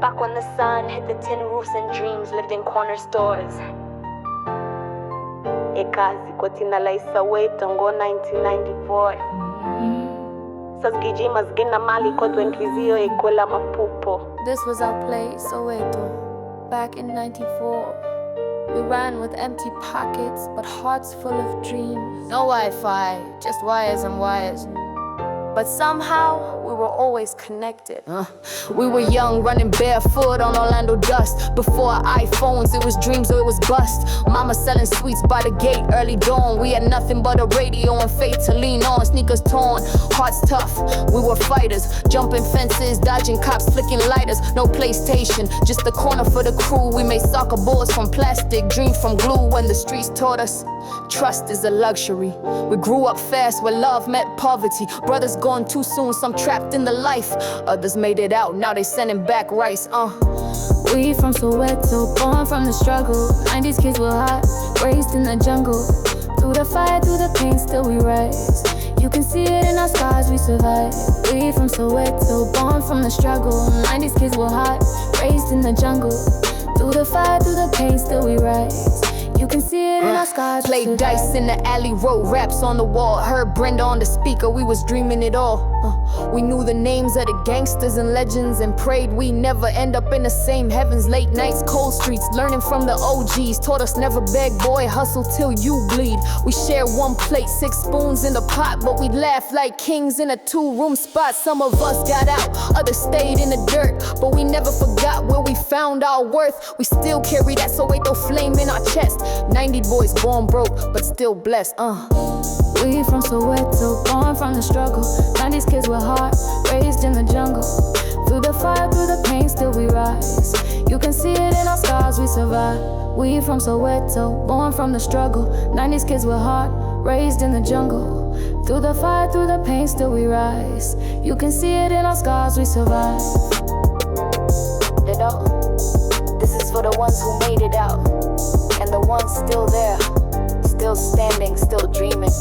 Back when the sun hit the tin roofs and dreams lived in corner stores. Ekazi kwatina la Soweto ngo 1994. Sasgijima zgina mali kodwa nkizio ekwela mapupo. This was our place, Soweto, back in 94. We ran with empty pockets, but hearts full of dreams. No Wi-Fi, just wires and wires. But somehow, we were always connected. We were young, running barefoot on Orlando dust. Before iPhones, it was dreams or it was bust. Mama selling sweets by the gate, early dawn. We had nothing but a radio and faith to lean on. Sneakers torn, hearts tough. We were fighters, jumping fences, dodging cops, flicking lighters. No PlayStation, just the corner for the crew. We made soccer balls from plastic, dreams from glue. When the streets taught us trust is a luxury. We grew up fast where love met poverty. Brothers gone too soon, some trapped in the life. Others made it out, now they sending back rice. We from Soweto, born from the struggle. 90s kids were hot, raised in the jungle. Through the fire, through the pain, still we rise. You can see it in our scars, we survive. We from Soweto, born from the struggle. 90s kids were hot, raised in the jungle. Through the fire, through the pain, still we rise. You can see it in our scars. Played dice in the alley, wrote raps on the wall. Heard Brenda on the speaker, we was dreaming it all. We knew the names of the gangsters and legends and prayed we never end up in the same heavens. Late nights, cold streets, learning from the OGs. Taught us never beg, boy, hustle till you bleed. We shared one plate, 6 spoons in the pot, but we laughed like kings in a 2-room spot. Some of us got out, others stayed in the dirt, but we never forgot where we found our worth. We still carry that Soweto flame in our chest. 90 boys born broke, but still blessed. We from Soweto, born from the struggle. 90s kids were hot, raised in the jungle. Through the fire, through the pain, still we rise. You can see it in our scars, we survive. We from Soweto, born from the struggle. 90s kids were hot, raised in the jungle. Through the fire, through the pain, still we rise. You can see it in our scars, we survive. This is for the ones who made it out, and the ones still there, still standing, still dreaming.